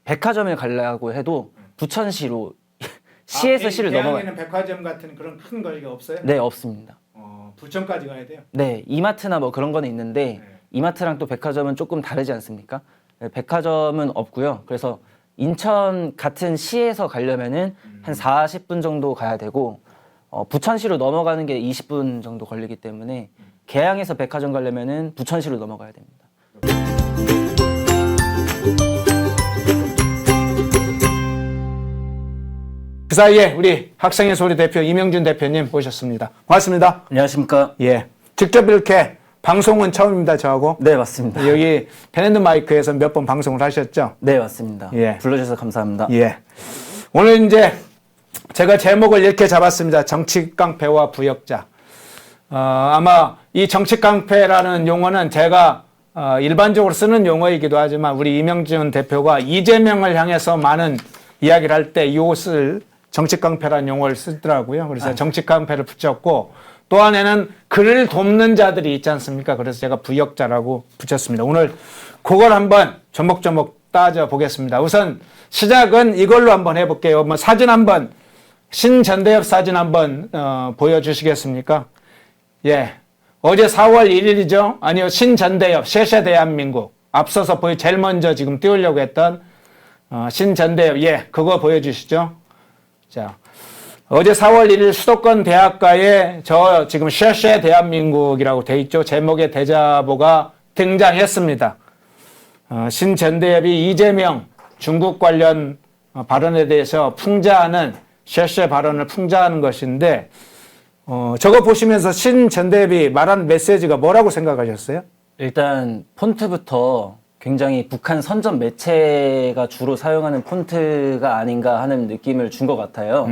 백화점을 가려고 해도 부천시로 시에서 시를 넘어가. 개항에는 백화점 같은 그런 큰 거리가 없어요? 네, 없습니다. 부천까지 가야 돼요? 네, 이마트나 뭐 그런 거는 있는데 네. 이마트랑 또 백화점은 조금 다르지 않습니까? 네, 백화점은 없고요. 그래서 인천 같은 시에서 가려면은 한 40분 정도 가야 되고 부천시로 넘어가는 게 20분 정도 걸리기 때문에 계양에서 백화점 가려면은 부천시로 넘어가야 됩니다. 그 사이에 우리 학생의 소리 대표 이명준 대표님 모셨습니다. 고맙습니다. 안녕하십니까? 예, 직접 이렇게 방송은 처음입니다. 저하고. 네, 맞습니다. 여기 펜앤드 마이크에서 몇 번 방송을 하셨죠? 네, 맞습니다. 예. 불러주셔서 감사합니다. 예. 오늘 이제 제가 제목을 이렇게 잡았습니다. 정치 깡패와 부역자. 아마 이 정치 깡패라는 용어는 제가 일반적으로 쓰는 용어이기도 하지만 우리 이명준 대표가 이재명을 향해서 많은 이야기를 할 때 이것을 정치 깡패라는 용어를 쓰더라고요. 그래서 정치 깡패를 붙였고 또 안에는 그를 돕는 자들이 있지 않습니까? 그래서 제가 부역자라고 붙였습니다. 오늘 그걸 한번 조목조목 따져보겠습니다. 우선 시작은 이걸로 한번 해볼게요. 뭐 사진 한번 신전대엽 사진 한번 보여주시겠습니까? 예, 어제 4월 1일이죠. 아니요, 신전대엽 셰셰 대한민국 앞서서 제일 먼저 지금 띄우려고 했던 신전대엽, 예, 그거 보여주시죠. 자, 어제 4월 1일 수도권 대학가에 저 지금 셰셰 대한민국이라고 돼 있죠. 제목의 대자보가 등장했습니다. 신전대엽이 이재명 중국 관련 발언에 대해서 풍자하는 셰셰 발언을 풍자하는 것인데 저거 보시면서 신전대엽이 말한 메시지가 뭐라고 생각하셨어요? 일단 폰트부터 굉장히 북한 선전 매체가 주로 사용하는 폰트가 아닌가 하는 느낌을 준 것 같아요.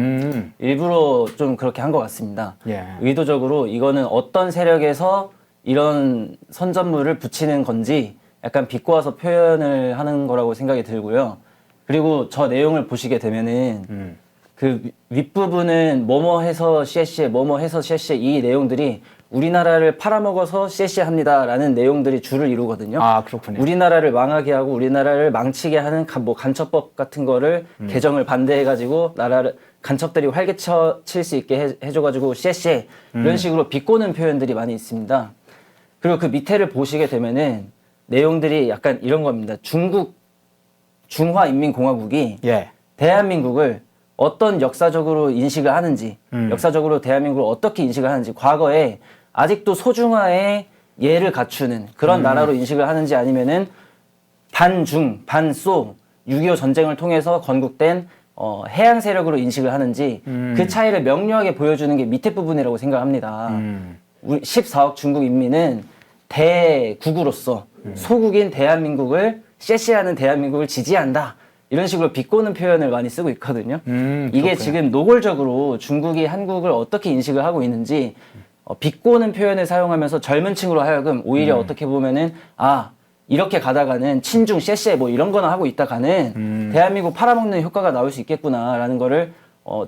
일부러 좀 그렇게 한 것 같습니다. 예. 의도적으로 이거는 어떤 세력에서 이런 선전물을 붙이는 건지 약간 비꼬아서 표현을 하는 거라고 생각이 들고요. 그리고 저 내용을 보시게 되면은 그 윗부분은 뭐뭐 해서 셰셰, 뭐뭐 해서 셰셰 이 내용들이 우리나라를 팔아먹어서 셰셰합니다 라는 내용들이 줄을 이루거든요. 아, 그렇군요. 우리나라를 망하게 하고 우리나라를 망치게 하는 뭐 간첩법 같은 거를 개정을 반대해가지고 나라를 간첩들이 활개칠 수 있게 해줘가지고 셰셰 이런 식으로 비꼬는 표현들이 많이 있습니다. 그리고 그 밑에를 보시게 되면은 내용들이 약간 이런 겁니다. 중화인민공화국이 예. 대한민국을 어떤 역사적으로 인식을 하는지, 역사적으로 대한민국을 어떻게 인식을 하는지, 과거에 아직도 소중화의 예를 갖추는 그런 나라로 인식을 하는지 아니면은 반중, 반소, 6.25 전쟁을 통해서 건국된 해양 세력으로 인식을 하는지 그 차이를 명료하게 보여주는 게 밑에 부분이라고 생각합니다. 우리 14억 중국 인민은 대국으로서 소국인 대한민국을 셰셰하는 대한민국을 지지한다. 이런 식으로 비꼬는 표현을 많이 쓰고 있거든요. 이게 그렇구나. 지금 노골적으로 중국이 한국을 어떻게 인식을 하고 있는지 비꼬는 표현을 사용하면서 젊은 층으로 하여금 오히려 어떻게 보면은 이렇게 가다가는 친중 셰셰 뭐 이런 거나 하고 있다가는 대한민국 팔아먹는 효과가 나올 수 있겠구나라는 거를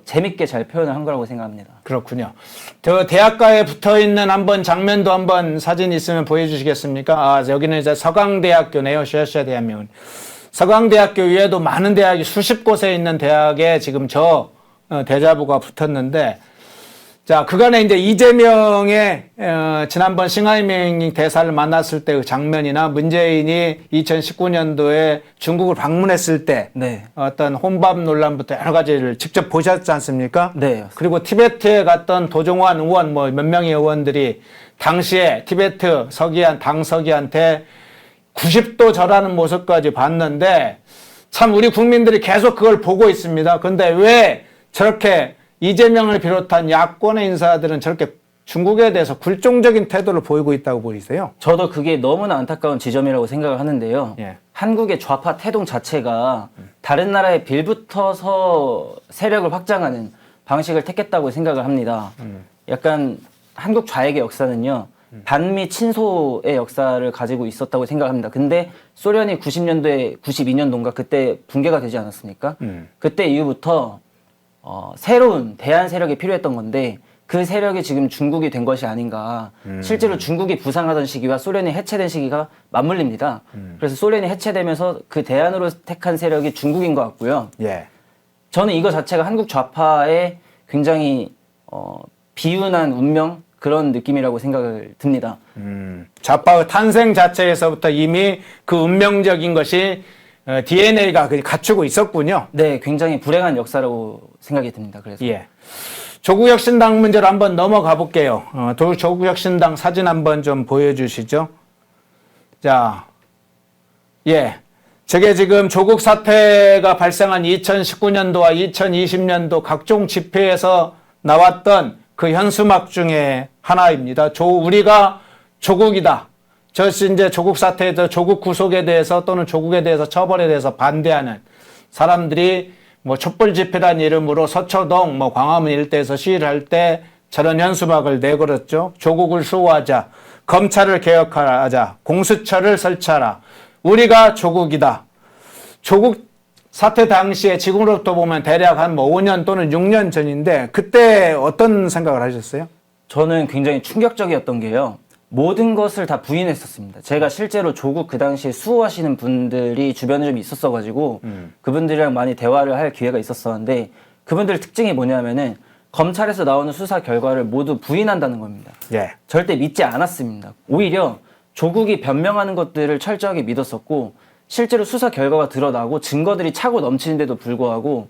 재밌게 잘 표현을 한 거라고 생각합니다. 그렇군요. 저 대학가에 붙어 있는 한번 장면도 한번 사진 있으면 보여주시겠습니까? 여기는 이제 서강대학교네요. 셰셰 대한민국. 서강대학교 외에도 많은 대학이 수십 곳에 있는 대학에 지금 저 대자보가 붙었는데, 자, 그간에 이제 이재명의 지난번 싱하이밍 대사를 만났을 때 그 장면이나 문재인이 2019년도에 중국을 방문했을 때 네. 어떤 혼밥 논란부터 여러 가지를 직접 보셨지 않습니까? 네. 그리고 티베트에 갔던 도종환 의원 뭐 몇 명의 의원들이 당시에 티베트 서기한 당 서기한테 90도 절하는 모습까지 봤는데 참 우리 국민들이 계속 그걸 보고 있습니다. 그런데 왜 저렇게 이재명을 비롯한 야권의 인사들은 저렇게 중국에 대해서 굴종적인 태도를 보이고 있다고 보이세요? 저도 그게 너무나 안타까운 지점이라고 생각을 하는데요. 예. 한국의 좌파 태동 자체가 다른 나라에 빌붙어서 세력을 확장하는 방식을 택했다고 생각을 합니다. 약간 한국 좌익의 역사는요. 반미 친소의 역사를 가지고 있었다고 생각합니다. 근데 소련이 90년도에 92년도인가 그때 붕괴가 되지 않았습니까? 그때 이후부터 새로운 대안 세력이 필요했던 건데 그 세력이 지금 중국이 된 것이 아닌가. 실제로 중국이 부상하던 시기와 소련이 해체된 시기가 맞물립니다. 그래서 소련이 해체되면서 그 대안으로 택한 세력이 중국인 것 같고요. 예. 저는 이거 자체가 한국 좌파의 굉장히 비운한 운명 그런 느낌이라고 생각을 듭니다. 좌파의 탄생 자체에서부터 이미 그 운명적인 것이 DNA가 갖추고 있었군요. 네, 굉장히 불행한 역사라고 생각이 듭니다. 그래서 예. 조국혁신당 문제로 한번 넘어가 볼게요. 조국혁신당 사진 한번 좀 보여주시죠. 자, 예. 저게 지금 조국 사태가 발생한 2019년도와 2020년도 각종 집회에서 나왔던 그 현수막 중에 하나입니다. 우리가 조국이다. 저것이 이제 조국 사태에서 조국 구속에 대해서 또는 조국에 대해서 처벌에 대해서 반대하는 사람들이 뭐 촛불 집회라는 이름으로 서초동 뭐 광화문 일대에서 시위를 할 때 저런 현수막을 내걸었죠. 조국을 수호하자. 검찰을 개혁하자. 공수처를 설치하라. 우리가 조국이다. 조국 사태 당시에 지금으로부터 보면 대략 한 뭐 5년 또는 6년 전인데 그때 어떤 생각을 하셨어요? 저는 굉장히 충격적이었던 게요. 모든 것을 다 부인했었습니다. 제가 실제로 조국 그 당시에 수호하시는 분들이 주변에 좀 있었어가지고 그분들이랑 많이 대화를 할 기회가 있었었는데 그분들 특징이 뭐냐면은 검찰에서 나오는 수사 결과를 모두 부인한다는 겁니다. 예. 절대 믿지 않았습니다. 오히려 조국이 변명하는 것들을 철저하게 믿었었고 실제로 수사 결과가 드러나고 증거들이 차고 넘치는데도 불구하고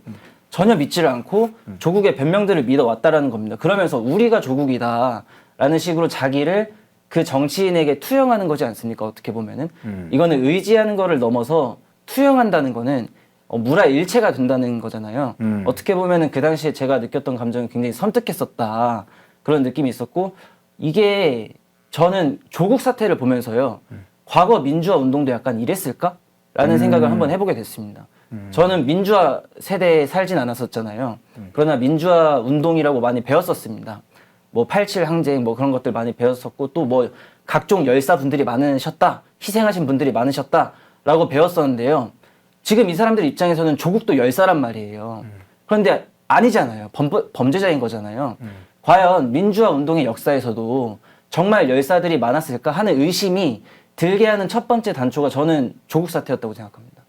전혀 믿지를 않고 조국의 변명들을 믿어왔다라는 겁니다. 그러면서 우리가 조국이다라는 식으로 자기를 그 정치인에게 투영하는 거지 않습니까? 어떻게 보면은 이거는 의지하는 거를 넘어서 투영한다는 거는 물화일체가 된다는 거잖아요. 어떻게 보면은 그 당시에 제가 느꼈던 감정이 굉장히 섬뜩했었다 그런 느낌이 있었고 이게 저는 조국 사태를 보면서요 과거 민주화 운동도 약간 이랬을까라는 생각을 한번 해보게 됐습니다. 저는 민주화 세대에 살진 않았었잖아요. 그러나 민주화 운동이라고 많이 배웠었습니다. 뭐 87 항쟁 뭐 그런 것들 많이 배웠었고 또 뭐 각종 열사분들이 많으셨다 희생하신 분들이 많으셨다라고 배웠었는데요. 지금 이 사람들 입장에서는 조국도 열사란 말이에요. 그런데 아니잖아요. 범죄자인 거잖아요. 과연 민주화 운동의 역사에서도 정말 열사들이 많았을까 하는 의심이 들게 하는 첫 번째 단초가 저는 조국 사태였다고 생각합니다.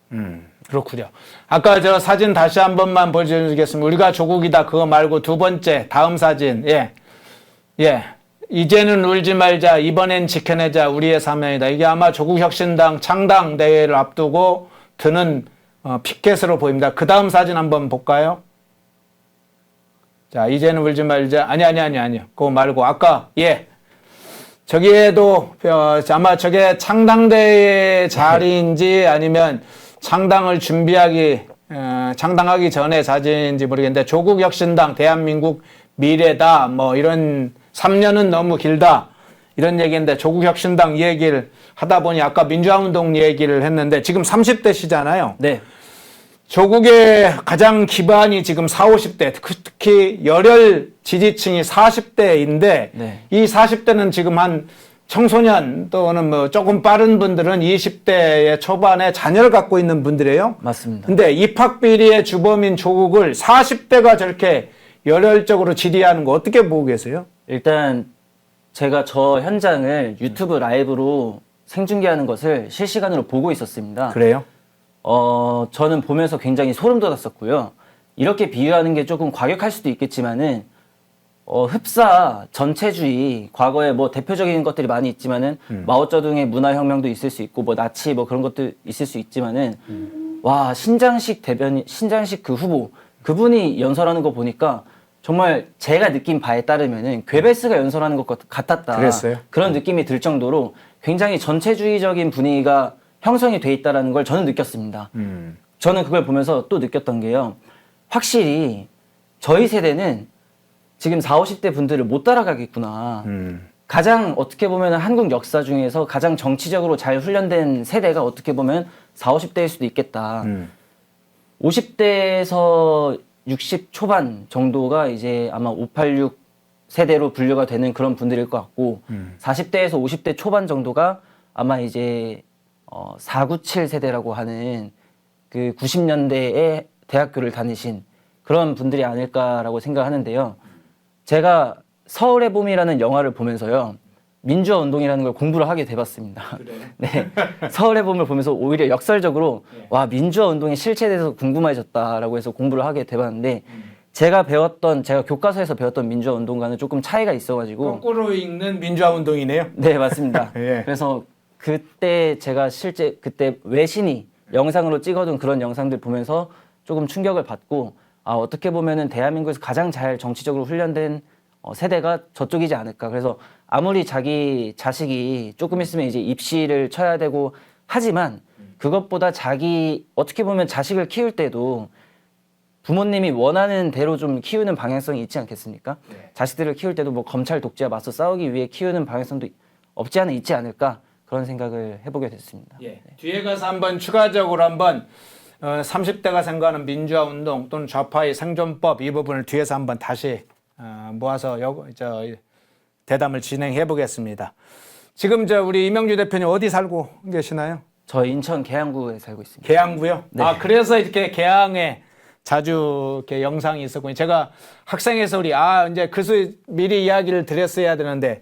그렇군요. 아까 저 사진 다시 한 번만 보여주겠습니다. 우리가 조국이다 그거 말고 두 번째 다음 사진. 예. 예. 이제는 울지 말자. 이번엔 지켜내자. 우리의 사명이다. 이게 아마 조국혁신당 창당 대회를 앞두고 드는 피켓으로 보입니다. 그 다음 사진 한번 볼까요? 자, 이제는 울지 말자. 아니요. 그거 말고 아까 예. 저기에도 아마 저게 창당대회 자리인지 아니면 창당을 창당하기 전에 사진인지 모르겠는데 조국혁신당 대한민국 미래다 뭐 이런 3년은 너무 길다 이런 얘기인데 조국혁신당 얘기를 하다 보니 아까 민주화운동 얘기를 했는데 지금 30대시잖아요. 네. 조국의 가장 기반이 지금 40, 50대 특히 열혈 지지층이 40대인데 네. 이 40대는 지금 한 청소년 또는 뭐 조금 빠른 분들은 20대의 초반에 자녀를 갖고 있는 분들이에요. 맞습니다. 근데 입학 비리의 주범인 조국을 40대가 저렇게 열혈적으로 지지하는 거 어떻게 보고 계세요? 일단 제가 저 현장을 유튜브 라이브로 생중계하는 것을 실시간으로 보고 있었습니다. 그래요? 저는 보면서 굉장히 소름 돋았었고요. 이렇게 비유하는 게 조금 과격할 수도 있겠지만은 흡사 전체주의 과거에 뭐 대표적인 것들이 많이 있지만은 마오쩌둥의 문화혁명도 있을 수 있고 뭐 나치 뭐 그런 것도 있을 수 있지만은 와 신장식 그 후보 그분이 연설하는 거 보니까 정말 제가 느낀 바에 따르면은 괴베스가 연설하는 것 같았다. 그랬어요? 그런 느낌이 들 정도로 굉장히 전체주의적인 분위기가 형성이 돼 있다라는 걸 저는 느꼈습니다. 저는 그걸 보면서 또 느꼈던 게요. 확실히 저희 세대는 지금 40, 50대 분들을 못 따라가겠구나. 가장 어떻게 보면 한국 역사 중에서 가장 정치적으로 잘 훈련된 세대가 어떻게 보면 40, 50대일 수도 있겠다. 50대에서 60 초반 정도가 이제 아마 586 세대로 분류가 되는 그런 분들일 것 같고 40대에서 50대 초반 정도가 아마 이제 497 세대라고 하는 그 90년대에 대학교를 다니신 그런 분들이 아닐까라고 생각하는데요. 제가 서울의 봄이라는 영화를 보면서요. 민주화 운동이라는 걸 공부를 하게 돼봤습니다. 그래. 네, 서울의 봄을 보면서 오히려 역설적으로 와 민주화 운동의 실체에 대해서 궁금해졌다라고 해서 공부를 하게 돼봤는데 제가 교과서에서 배웠던 민주화 운동과는 조금 차이가 있어가지고 거꾸로 읽는 민주화 운동이네요. 네 맞습니다. 예. 그래서 그때 제가 실제 그때 외신이 영상으로 찍어둔 그런 영상들 보면서 조금 충격을 받고 어떻게 보면은 대한민국에서 가장 잘 정치적으로 훈련된 세대가 저쪽이지 않을까. 그래서 아무리 자기 자식이 조금 있으면 이제 입시를 쳐야 되고 하지만 그것보다 어떻게 보면 자식을 키울 때도 부모님이 원하는 대로 좀 키우는 방향성이 있지 않겠습니까? 네. 자식들을 키울 때도 뭐 검찰 독재와 맞서 싸우기 위해 키우는 방향성도 없지 않아 있지 않을까 그런 생각을 해보게 됐습니다. 예. 뒤에 가서 한번 추가적으로 한번 30대가 생각하는 민주화 운동 또는 좌파의 생존법 이 부분을 뒤에서 한번 다시 모아서 대담을 진행해 보겠습니다. 지금 우리 이명주 대표님 어디 살고 계시나요? 저 인천 계양구에 살고 있습니다. 계양구요? 네. 그래서 이렇게 계양에 자주 이렇게 영상이 있었군요. 제가 학생회에서 이제 미리 이야기를 드렸어야 되는데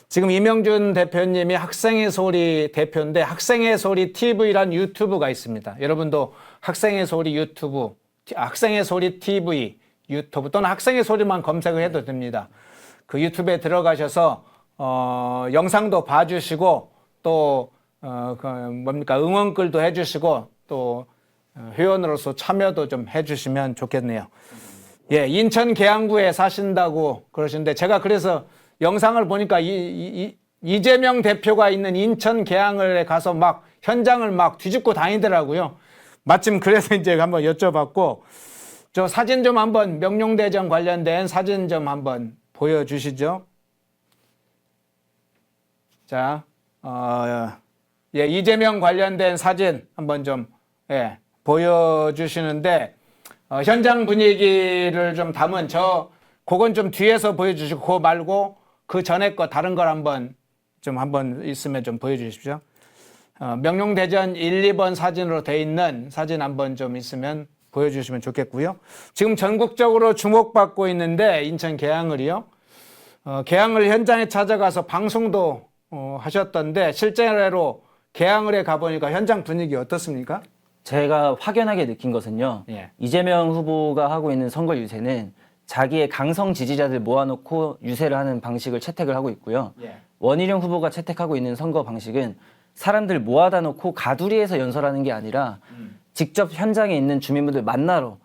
지금 이명준 대표님이 학생의 소리 대표인데 학생의 소리 TV란 유튜브가 있습니다. 여러분도 학생의 소리 유튜브, 학생의 소리 TV 유튜브 또는 학생의 소리만 검색을 해도 됩니다. 그 유튜브에 들어가셔서 영상도 봐주시고 또 응원글도 해주시고 또 회원으로서 참여도 좀 해주시면 좋겠네요. 예, 인천 계양구에 사신다고 그러시는데 제가 그래서 영상을 보니까 이재명 대표가 있는 인천 계양을 가서 막 현장을 막 뒤집고 다니더라고요. 마침 그래서 이제 한번 여쭤봤고 저 사진 좀 한번 명룡대전 관련된 사진 좀 한번 보여주시죠. 자, 예, 이재명 관련된 사진 한번 좀 보여주시는데 현장 분위기를 좀 담은 그건 좀 뒤에서 보여주시고 그거 말고 그 전에 거 다른 걸 한번 있으면 좀 보여주십시오. 명룡대전 1, 2번 사진으로 돼 있는 사진 한번 좀 있으면 보여주시면 좋겠고요. 지금 전국적으로 주목받고 있는데 인천 계양을이요. 계양을 현장에 찾아가서 방송도 하셨던데 실제로 계양을에 가보니까 현장 분위기 어떻습니까? 제가 확연하게 느낀 것은요. 예. 이재명 후보가 하고 있는 선거 유세는 자기의 강성 지지자들 모아놓고 유세를 하는 방식을 채택을 하고 있고요. 예. 원희룡 후보가 채택하고 있는 선거 방식은 사람들 모아다 놓고 가두리에서 연설하는 게 아니라 직접 현장에 있는 주민분들 만나러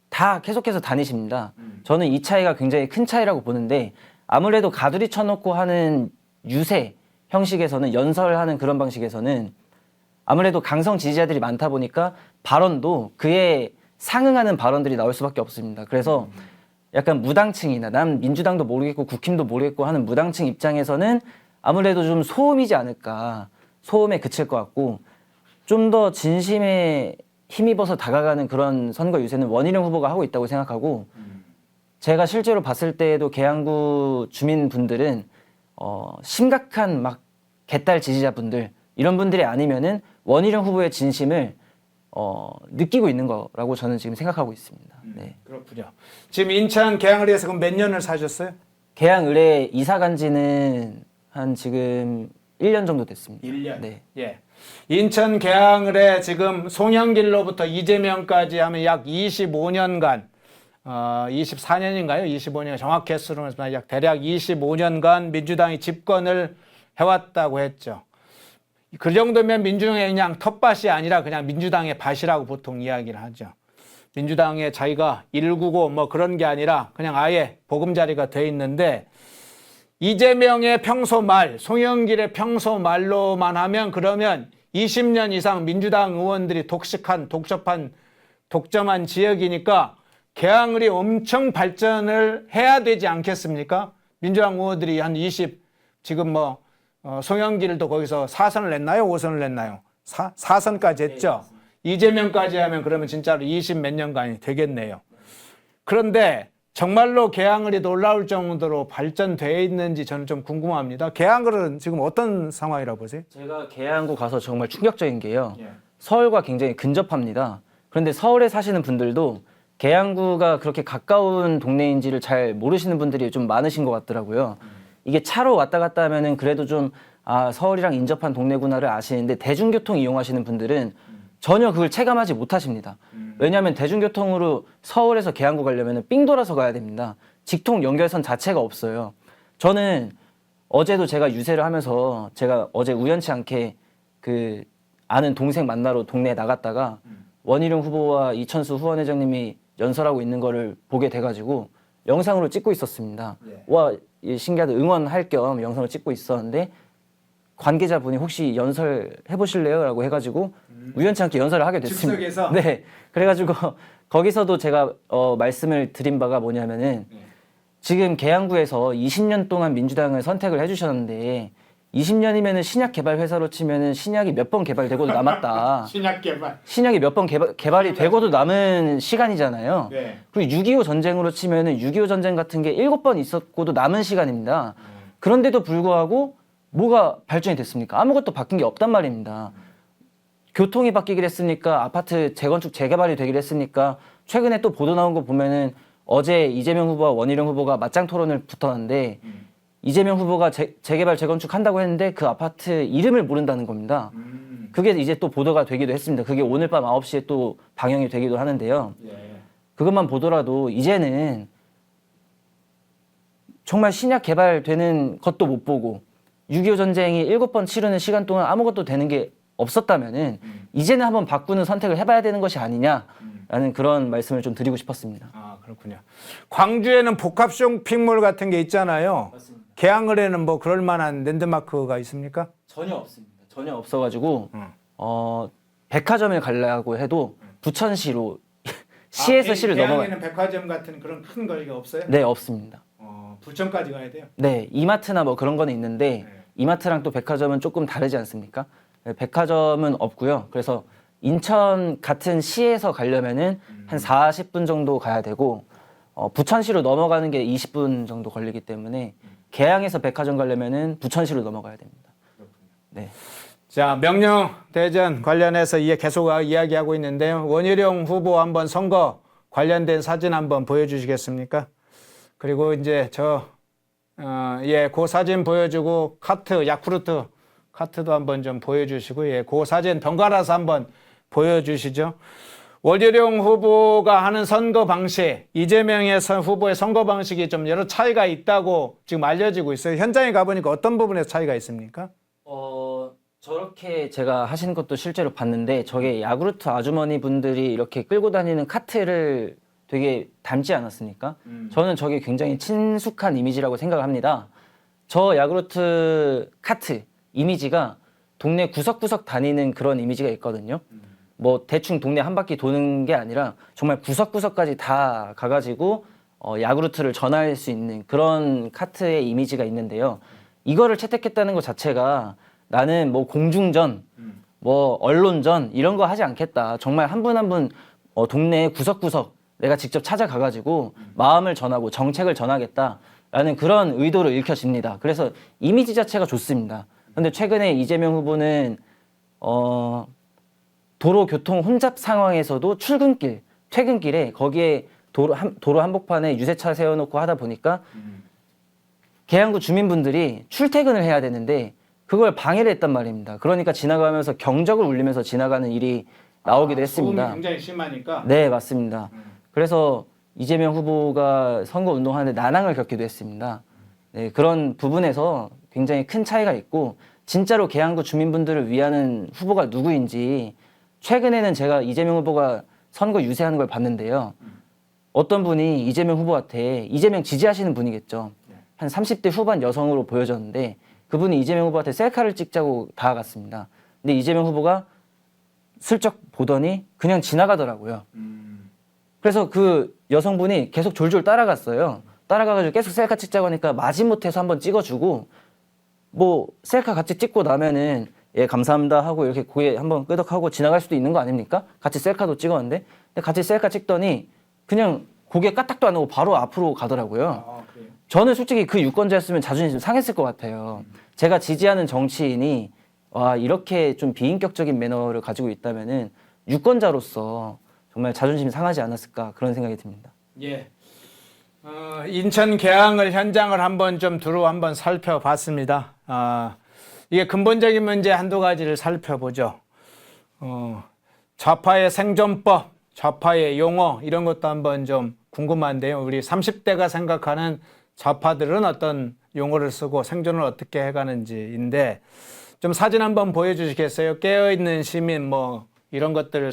다 계속해서 다니십니다. 저는 이 차이가 굉장히 큰 차이라고 보는데 아무래도 가두리 쳐놓고 하는 유세 형식에서는 연설하는 그런 방식에서는 아무래도 강성 지지자들이 많다 보니까 발언도 그에 상응하는 발언들이 나올 수밖에 없습니다. 그래서 약간 무당층이나 난 민주당도 모르겠고 국힘도 모르겠고 하는 무당층 입장에서는 아무래도 좀 소음이지 않을까. 소음에 그칠 것 같고 좀 더 진심에 힘입어서 다가가는 그런 선거 유세는 원희룡 후보가 하고 있다고 생각하고 제가 실제로 봤을 때에도 계양구 주민분들은 심각한 막 개딸 지지자분들 이런 분들이 아니면은 원희룡 후보의 진심을 느끼고 있는 거라고 저는 지금 생각하고 있습니다. 네. 그렇군요. 지금 인천 계양을에서 그럼 몇 년을 사셨어요? 계양을에 이사 간 지는 한 지금 1년 정도 됐습니다. 1년. 네. 예. 인천 계양을에 지금 송영길로부터 이재명까지 하면 약 25년간 24년인가요? 25년 정확히 횟수로는 약 대략 25년간 민주당이 집권을 해왔다고 했죠. 그 정도면 민주당의 그냥 텃밭이 아니라 그냥 민주당의 밭이라고 보통 이야기를 하죠. 민주당의 자기가 199 뭐 그런 게 아니라 그냥 아예 보금자리가 돼 있는데 이재명의 평소말, 송영길의 평소말로만 하면 그러면 20년 이상 민주당 의원들이 독점한 지역이니까 계양을이 엄청 발전을 해야 되지 않겠습니까? 민주당 의원들이 한 20, 지금 뭐 송영길도 거기서 4선을 냈나요? 5선을 냈나요? 4선까지 했죠. 이재명까지 하면 그러면 진짜로 20 몇 년간이 되겠네요. 그런데 정말로 계양을이 놀라울 정도로 발전되어 있는지 저는 좀 궁금합니다. 계양을은 지금 어떤 상황이라고 보세요? 제가 계양구 가서 정말 충격적인 게요. 예. 서울과 굉장히 근접합니다. 그런데 서울에 사시는 분들도 계양구가 그렇게 가까운 동네인지를 잘 모르시는 분들이 좀 많으신 것 같더라고요. 이게 차로 왔다 갔다 하면은 그래도 좀 서울이랑 인접한 동네구나를 아시는데 대중교통 이용하시는 분들은 전혀 그걸 체감하지 못하십니다. 왜냐하면 대중교통으로 서울에서 계양구 가려면 삥 돌아서 가야 됩니다. 직통 연결선 자체가 없어요. 저는 어제도 제가 유세를 하면서 제가 어제 우연치 않게 그 아는 동생 만나러 동네에 나갔다가 원희룡 후보와 이천수 후원회장님이 연설하고 있는 거를 보게 돼가지고 영상으로 찍고 있었습니다. 와, 신기하다. 응원할 겸 영상을 찍고 있었는데 관계자분이 혹시 연설 해보실래요? 라고 해가지고 우연치 않게 연설을 하게 됐습니다. 즉석에서? 네. 그래가지고 거기서도 제가 말씀을 드린 바가 뭐냐면은 지금 계양구에서 20년 동안 민주당을 선택을 해주셨는데 20년이면은 신약 개발 회사로 치면은 신약이 몇 번 개발되고도 남았다. 신약 개발. 신약이 몇 번 개발이 되고도 남은 시간이잖아요. 네. 그리고 6.25 전쟁으로 치면은 6.25 전쟁 같은 게 7번 있었고도 남은 시간입니다. 그런데도 불구하고 뭐가 발전이 됐습니까? 아무것도 바뀐 게 없단 말입니다. 교통이 바뀌기로 했으니까 아파트 재건축 재개발이 되기로 했으니까 최근에 또 보도 나온 거 보면은 어제 이재명 후보와 원희룡 후보가 맞짱 토론을 붙었는데 이재명 후보가 재개발 재건축 한다고 했는데 그 아파트 이름을 모른다는 겁니다. 그게 이제 또 보도가 되기도 했습니다. 그게 오늘 밤 9시에 또 방영이 되기도 하는데요. 그것만 보더라도 이제는 정말 신약 개발되는 것도 못 보고 6.25 전쟁이 7번 치르는 시간 동안 아무것도 되는 게 없었다면은 이제는 한번 바꾸는 선택을 해봐야 되는 것이 아니냐라는 그런 말씀을 좀 드리고 싶었습니다. 아, 그렇군요. 광주에는 복합 쇼핑몰 같은 게 있잖아요. 맞습니다. 계양을에는 뭐 그럴 만한 랜드마크가 있습니까? 전혀 없습니다. 전혀 없어가지고 백화점을 가려고 해도 부천시로 시에서 시를 넘어가. 계양에는 백화점 같은 그런 큰 거리가 없어요? 네, 없습니다. 부천까지 가야 돼요? 네, 이마트나 뭐 그런 거는 있는데 이마트랑 또 백화점은 조금 다르지 않습니까? 네, 백화점은 없고요. 그래서 인천 같은 시에서 가려면은 한 40분 정도 가야 되고 부천시로 넘어가는 게 20분 정도 걸리기 때문에 계양에서 백화점 가려면은 부천시로 넘어가야 됩니다. 네. 자, 명령 대전 관련해서 계속 이야기하고 있는데요. 원희룡 후보 한번 선거 관련된 사진 한번 보여주시겠습니까? 그리고 이제 그 사진 보여주고 야쿠르트 카트도 한번 좀 보여주시고, 그 사진 번갈아서 한번 보여주시죠. 원희룡 후보가 하는 선거 방식, 이재명의 후보의 선거 방식이 좀 여러 차이가 있다고 지금 알려지고 있어요. 현장에 가보니까 어떤 부분에서 차이가 있습니까? 저렇게 제가 하시는 것도 실제로 봤는데 저게 야구르트 아주머니 분들이 이렇게 끌고 다니는 카트를 되게 닮지 않았습니까? 저는 저게 굉장히 친숙한 이미지라고 생각을 합니다. 저 야구르트 카트 이미지가 동네 구석구석 다니는 그런 이미지가 있거든요. 뭐 대충 동네 한 바퀴 도는 게 아니라 정말 구석구석까지 다 가가지고 야구르트를 전할 수 있는 그런 카트의 이미지가 있는데요. 이거를 채택했다는 것 자체가 나는 뭐 공중전, 뭐 언론전 이런 거 하지 않겠다. 정말 한 분 한 분 동네 구석구석 내가 직접 찾아가가지고 마음을 전하고 정책을 전하겠다라는 그런 의도를 읽혀집니다. 그래서 이미지 자체가 좋습니다. 그런데 최근에 이재명 후보는 도로 교통 혼잡 상황에서도 출근길, 퇴근길에 거기에 도로 한복판에 유세차 세워놓고 하다 보니까 계양구 주민분들이 출퇴근을 해야 되는데 그걸 방해를 했단 말입니다. 그러니까 지나가면서 경적을 울리면서 지나가는 일이 나오기도 했습니다. 소음이 굉장히 심하니까. 네, 맞습니다. 그래서 이재명 후보가 선거운동하는데 난항을 겪기도 했습니다. 네, 그런 부분에서 굉장히 큰 차이가 있고 진짜로 계양구 주민분들을 위하는 후보가 누구인지 최근에는 제가 이재명 후보가 선거 유세하는 걸 봤는데요. 어떤 분이 이재명 후보한테 이재명 지지하시는 분이겠죠. 한 30대 후반 여성으로 보여졌는데 그분이 이재명 후보한테 셀카를 찍자고 다가갔습니다. 근데 이재명 후보가 슬쩍 보더니 그냥 지나가더라고요. 그래서 그 여성분이 계속 졸졸 따라갔어요. 따라가가지고 계속 셀카 찍자고 하니까 마지못해서 한번 찍어주고 뭐 셀카 같이 찍고 나면은 예 감사합니다 하고 이렇게 고개 한번 끄덕하고 지나갈 수도 있는 거 아닙니까? 같이 셀카도 찍었는데 근데 같이 셀카 찍더니 그냥 고개 까딱도 안 하고 바로 앞으로 가더라고요. 저는 솔직히 그 유권자였으면 자존심 상했을 것 같아요. 제가 지지하는 정치인이 와 이렇게 좀 비인격적인 매너를 가지고 있다면은 유권자로서 정말 자존심이 상하지 않았을까 그런 생각이 듭니다. 예. 인천 개항을 현장을 한번 좀 두루 한번 살펴봤습니다. 이게 근본적인 문제 한두 가지를 살펴보죠. 좌파의 생존법, 좌파의 용어 이런 것도 한번 좀 궁금한데요. 우리 30대가 생각하는 좌파들은 어떤 용어를 쓰고 생존을 어떻게 해가는지인데 좀 사진 한번 보여주시겠어요? 깨어있는 시민 뭐 이런 것들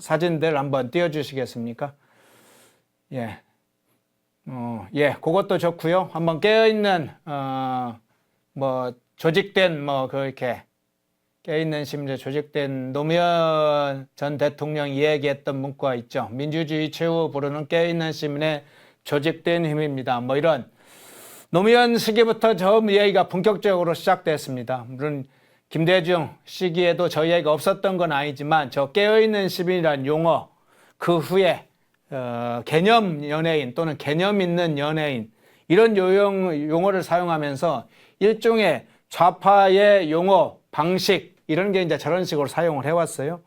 사진들 한번 띄워주시겠습니까? 예. 예, 그것도 좋고요. 한번 깨어있는 뭐 조직된 뭐 그렇게 깨어있는 시민들 조직된 노무현 전 대통령이 이야기했던 문구가 있죠. 민주주의 최후 부르는 깨어있는 시민의 조직된 힘입니다. 뭐 이런 노무현 시기부터 처음 이야기가 본격적으로 시작됐습니다. 물론 김대중 시기에도 저 이야기가 없었던 건 아니지만 저 깨어있는 시민이라는 용어 그 후에 개념 연예인 또는 개념 있는 연예인 이런 용어를 사용하면서 일종의 좌파의 용어 방식 이런 게 이제 저런 식으로 사용을 해왔어요.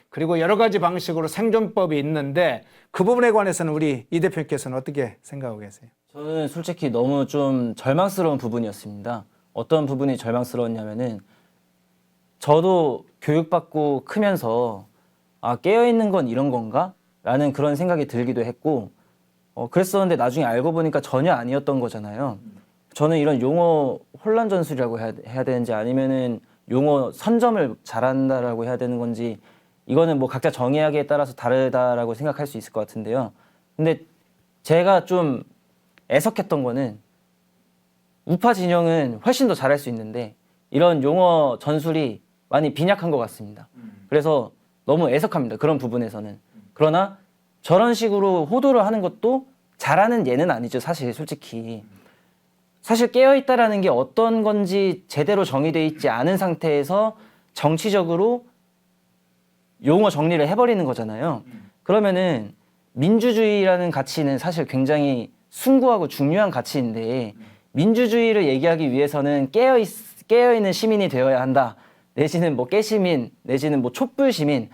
그리고 여러 가지 방식으로 생존법이 있는데 그 부분에 관해서는 우리 이 대표께서는 어떻게 생각하고 계세요? 저는 솔직히 너무 좀 절망스러운 부분이었습니다. 어떤 부분이 절망스러웠냐면은 저도 교육받고 크면서 깨어있는 건 이런 건가? 라는 그런 생각이 들기도 했고 그랬었는데 나중에 알고 보니까 전혀 아니었던 거잖아요. 저는 이런 용어 혼란 전술이라고 해야 되는지 아니면은 용어 선점을 잘한다라고 해야 되는 건지 이거는 뭐 각자 정의하기에 따라서 다르다라고 생각할 수 있을 것 같은데요. 근데 제가 좀 애석했던 거는 우파 진영은 훨씬 더 잘할 수 있는데 이런 용어 전술이 많이 빈약한 것 같습니다. 그래서 너무 애석합니다. 그런 부분에서는. 그러나 저런 식으로 호도를 하는 것도 잘하는 예는 아니죠. 사실 솔직히. 사실 깨어있다라는 게 어떤 건지 제대로 정의되어 있지 않은 상태에서 정치적으로 용어 정리를 해버리는 거잖아요. 그러면은 민주주의라는 가치는 사실 굉장히 숭고하고 중요한 가치인데 민주주의를 얘기하기 위해서는 깨어있는 시민이 되어야 한다. 내지는 뭐 깨시민, 내지는 뭐 촛불시민.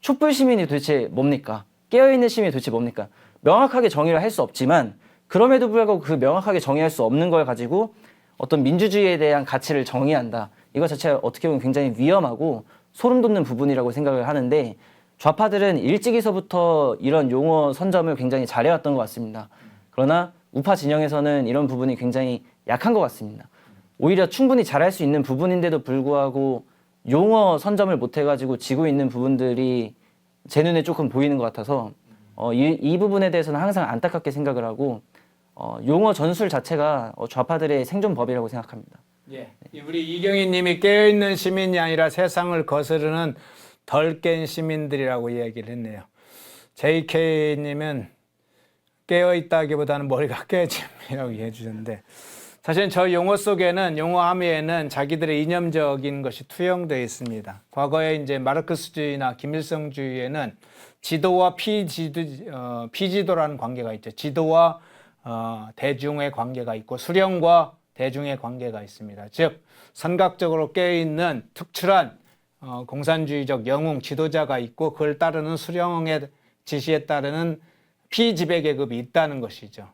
촛불시민이 도대체 뭡니까? 깨어있는 시민이 도대체 뭡니까? 명확하게 정의를 할 수 없지만 그럼에도 불구하고 그 명확하게 정의할 수 없는 걸 가지고 어떤 민주주의에 대한 가치를 정의한다. 이거 자체가 어떻게 보면 굉장히 위험하고 소름 돋는 부분이라고 생각을 하는데 좌파들은 일찍이서부터 이런 용어 선점을 굉장히 잘해왔던 것 같습니다. 그러나 우파 진영에서는 이런 부분이 굉장히 약한 것 같습니다. 오히려 충분히 잘할 수 있는 부분인데도 불구하고 용어 선점을 못해가지고 지고 있는 부분들이 제 눈에 조금 보이는 것 같아서 이 부분에 대해서는 항상 안타깝게 생각을 하고 용어 전술 자체가 좌파들의 생존법이라고 생각합니다. 예, 우리 이경희 님이 깨어있는 시민이 아니라 세상을 거스르는 덜 깬 시민들이라고 이야기를 했네요. JK 님은 깨어있다기보다는 머리가 깨짐이라고 얘기해 주셨는데 사실 저 용어 속에는 용어 함의에는 자기들의 이념적인 것이 투영되어 있습니다. 과거에 이제 마르크스주의나 김일성주의에는 지도와 피지도라는 관계가 있죠. 지도와 대중의 관계가 있고 수령과 대중의 관계가 있습니다. 즉 선각적으로 깨어있는 특출한 공산주의적 영웅 지도자가 있고 그걸 따르는 수령의 지시에 따르는 피지배계급이 있다는 것이죠.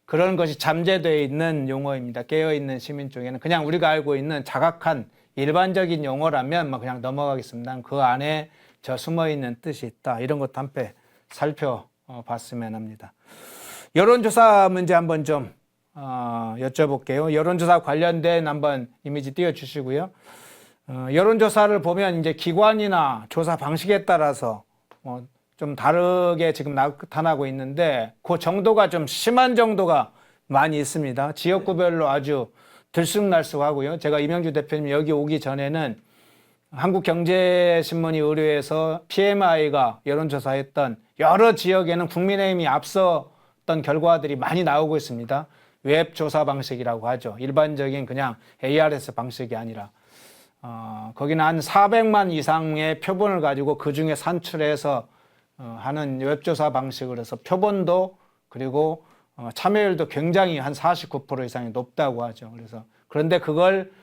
그런 것이 잠재되어 있는 용어입니다. 깨어있는 시민 쪽에는 그냥 우리가 알고 있는 자각한 일반적인 용어라면 그냥 넘어가겠습니다. 그 안에 저 숨어있는 뜻이 있다. 이런 것도 한편 살펴봤으면 합니다. 여론조사 문제 한번 좀 여쭤볼게요. 여론조사 관련된 한번 이미지 띄워주시고요. 여론조사를 보면 이제 기관이나 조사 방식에 따라서 좀 다르게 지금 나타나고 있는데 그 정도가 좀 심한 정도가 많이 있습니다. 지역구별로 아주 들쑥날쑥하고요. 제가 이명주 대표님 여기 오기 전에는 한국경제신문이 의뢰해서 PMI가 여론조사했던 여러 지역에는 국민의힘이 앞섰던 결과들이 많이 나오고 있습니다. 웹조사 방식이라고 하죠. 일반적인 그냥 ARS 방식이 아니라 거기는 한 400만 이상의 표본을 가지고 그중에 산출해서 하는 웹조사 방식을 해서 표본도 그리고 참여율도 굉장히 한 49% 이상이 높다고 하죠. 그런데 그걸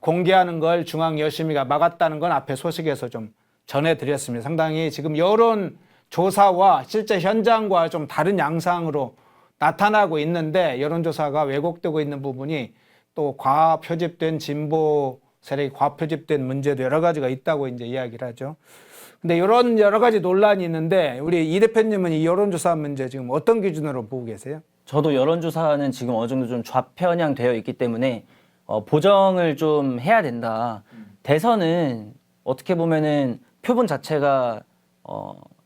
공개하는 걸 중앙여심위가 막았다는 건 앞에 소식에서 좀 전해드렸습니다. 상당히 지금 여론 조사와 실제 현장과 좀 다른 양상으로 나타나고 있는데 여론조사가 왜곡되고 있는 부분이 또 과표집된 진보 세력이 과표집된 문제도 여러 가지가 있다고 이제 이야기를 하죠. 근데 이런 여러 가지 논란이 있는데 우리 이 대표님은 이 여론조사 문제 지금 어떤 기준으로 보고 계세요? 저도 여론조사는 지금 어느 정도 좀 좌편향되어 있기 때문에 보정을 좀 해야 된다. 대선은 어떻게 보면은 표본 자체가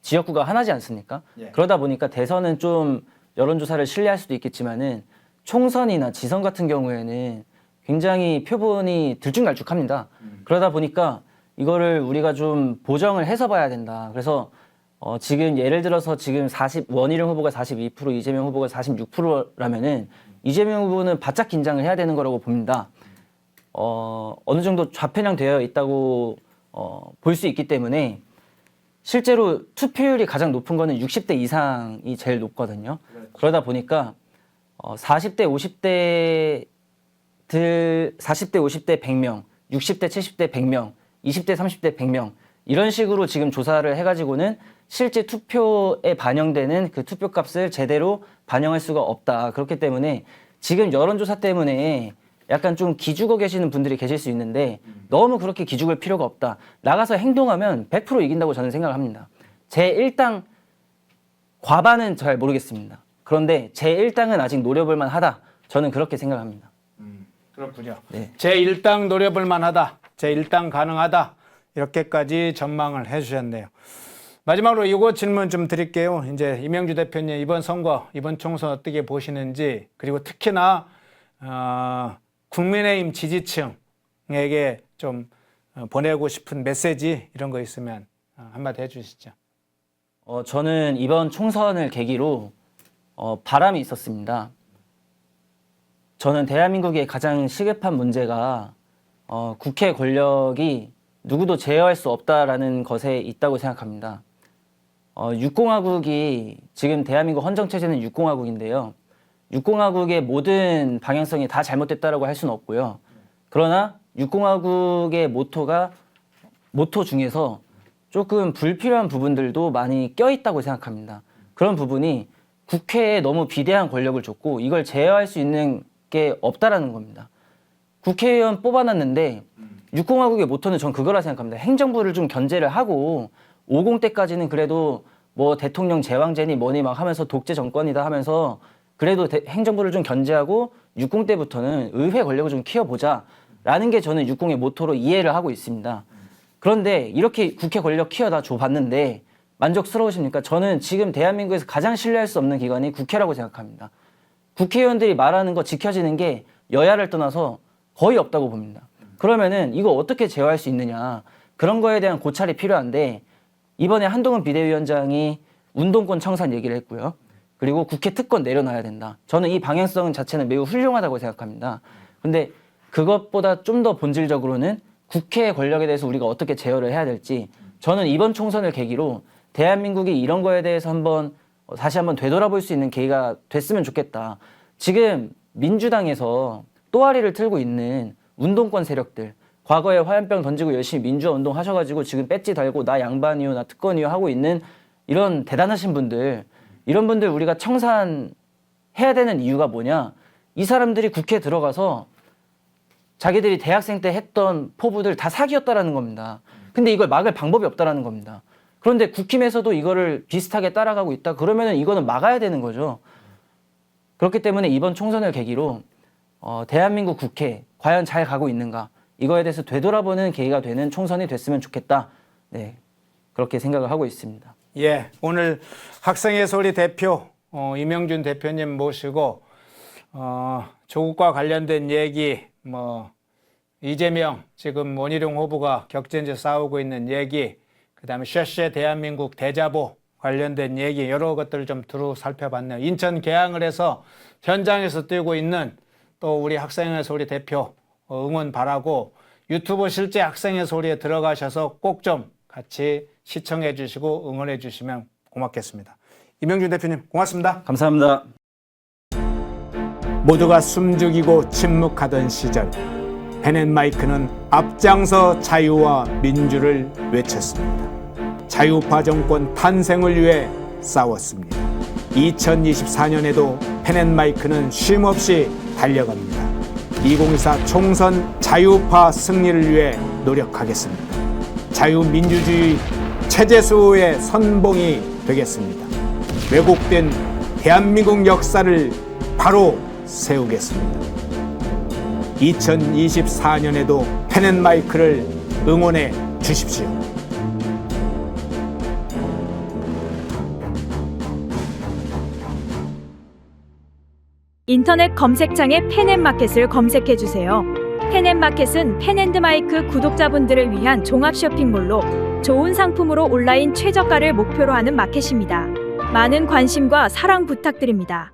지역구가 하나지 않습니까? 예. 그러다 보니까 대선은 좀 여론조사를 신뢰할 수도 있겠지만은 총선이나 지선 같은 경우에는 굉장히 표본이 들쭉날쭉합니다. 그러다 보니까 이거를 우리가 좀 보정을 해서 봐야 된다. 그래서 지금 예를 들어서 지금 원희룡 후보가 42%, 이재명 후보가 46%라면은 이재명 후보는 바짝 긴장을 해야 되는 거라고 봅니다. 어느 정도 좌편향되어 있다고 볼 수 있기 때문에 실제로 투표율이 가장 높은 거는 60대 이상이 제일 높거든요. 그러다 보니까 40대, 50대 100명, 60대, 70대 100명, 20대, 30대 100명 이런 식으로 지금 조사를 해가지고는 실제 투표에 반영되는 그 투표값을 제대로 반영할 수가 없다. 그렇기 때문에 지금 여론조사 때문에 약간 좀 기죽어 계시는 분들이 계실 수 있는데 너무 그렇게 기죽을 필요가 없다. 나가서 행동하면 100% 이긴다고 저는 생각을 합니다. 제1당 과반은 잘 모르겠습니다. 그런데 제1당은 아직 노려볼 만하다. 저는 그렇게 생각합니다. 그렇군요. 네. 제1당 노려볼 만하다. 제1당 가능하다. 이렇게까지 전망을 해주셨네요. 마지막으로 이거 질문 좀 드릴게요. 이제 이명주 대표님 이번 선거, 이번 총선 어떻게 보시는지 그리고 특히나 국민의힘 지지층에게 좀 보내고 싶은 메시지 이런 거 있으면 한마디 해주시죠. 저는 이번 총선을 계기로 바람이 있었습니다. 저는 대한민국의 가장 시급한 문제가 국회 권력이 누구도 제어할 수 없다라는 것에 있다고 생각합니다. 6공화국이 지금 대한민국 헌정체제는 6공화국인데요. 6공화국의 모든 방향성이 다 잘못됐다라고 할 수는 없고요. 그러나 6공화국의 모토 중에서 조금 불필요한 부분들도 많이 껴있다고 생각합니다. 그런 부분이 국회에 너무 비대한 권력을 줬고 이걸 제어할 수 있는 게 없다라는 겁니다. 국회의원 뽑아놨는데 6공화국의 모토는 전 그거라 생각합니다. 행정부를 좀 견제를 하고 50 때까지는 그래도 뭐 대통령 제왕제니 뭐니 막 하면서 독재 정권이다 하면서 그래도 행정부를 좀 견제하고 60 때부터는 의회 권력을 좀 키워보자라는 게 저는 60의 모토로 이해를 하고 있습니다. 그런데 이렇게 국회 권력 키워다 줘봤는데 만족스러우십니까? 저는 지금 대한민국에서 가장 신뢰할 수 없는 기관이 국회라고 생각합니다. 국회의원들이 말하는 거 지켜지는 게 여야를 떠나서 거의 없다고 봅니다. 그러면은 이거 어떻게 제어할 수 있느냐. 그런 거에 대한 고찰이 필요한데 이번에 한동훈 비대위원장이 운동권 청산 얘기를 했고요. 그리고 국회 특권 내려놔야 된다. 저는 이 방향성 자체는 매우 훌륭하다고 생각합니다. 근데 그것보다 좀 더 본질적으로는 국회 권력에 대해서 우리가 어떻게 제어를 해야 될지 저는 이번 총선을 계기로 대한민국이 이런 거에 대해서 다시 한번 되돌아볼 수 있는 계기가 됐으면 좋겠다. 지금 민주당에서 또아리를 틀고 있는 운동권 세력들, 과거에 화염병 던지고 열심히 민주화 운동 하셔가지고 지금 배지 달고 나 양반이요, 나 특권이요 하고 있는 이런 대단하신 분들, 이런 분들 우리가 청산해야 되는 이유가 뭐냐? 이 사람들이 국회에 들어가서 자기들이 대학생 때 했던 포부들 다 사기였다라는 겁니다. 근데 이걸 막을 방법이 없다라는 겁니다. 그런데 국힘에서도 이거를 비슷하게 따라가고 있다. 그러면은 이거는 막아야 되는 거죠. 그렇기 때문에 이번 총선을 계기로 대한민국 국회 과연 잘 가고 있는가? 이거에 대해서 되돌아보는 계기가 되는 총선이 됐으면 좋겠다. 네, 그렇게 생각을 하고 있습니다. 예, 오늘 학생의 소리 대표 이명준 대표님 모시고 조국과 관련된 얘기, 이재명 지금 원희룡 후보가 격전지 싸우고 있는 얘기, 그다음에 쉐쉐 대한민국 대자보 관련된 얘기 여러 것들을 좀 두루 살펴봤네요. 인천 개항을 해서 현장에서 뛰고 있는 또 우리 학생의 소리 대표 응원 바라고 유튜브 실제 학생의 소리에 들어가셔서 꼭 좀 같이 시청해 주시고 응원해 주시면 고맙겠습니다. 이명준 대표님 고맙습니다. 감사합니다. 모두가 숨죽이고 침묵하던 시절 베넷 마이크는 앞장서 자유와 민주를 외쳤습니다. 자유파 정권 탄생을 위해 싸웠습니다. 2024년에도 펜앤마이크는 쉼없이 달려갑니다. 2024 총선 자유파 승리를 위해 노력하겠습니다. 자유민주주의 체제수호의 선봉이 되겠습니다. 왜곡된 대한민국 역사를 바로 세우겠습니다. 2024년에도 펜앤마이크를 응원해 주십시오. 인터넷 검색창에 펜앤마켓을 검색해 주세요. 펜앤마켓은 펜앤드마이크 구독자분들을 위한 종합 쇼핑몰로 좋은 상품으로 온라인 최저가를 목표로 하는 마켓입니다. 많은 관심과 사랑 부탁드립니다.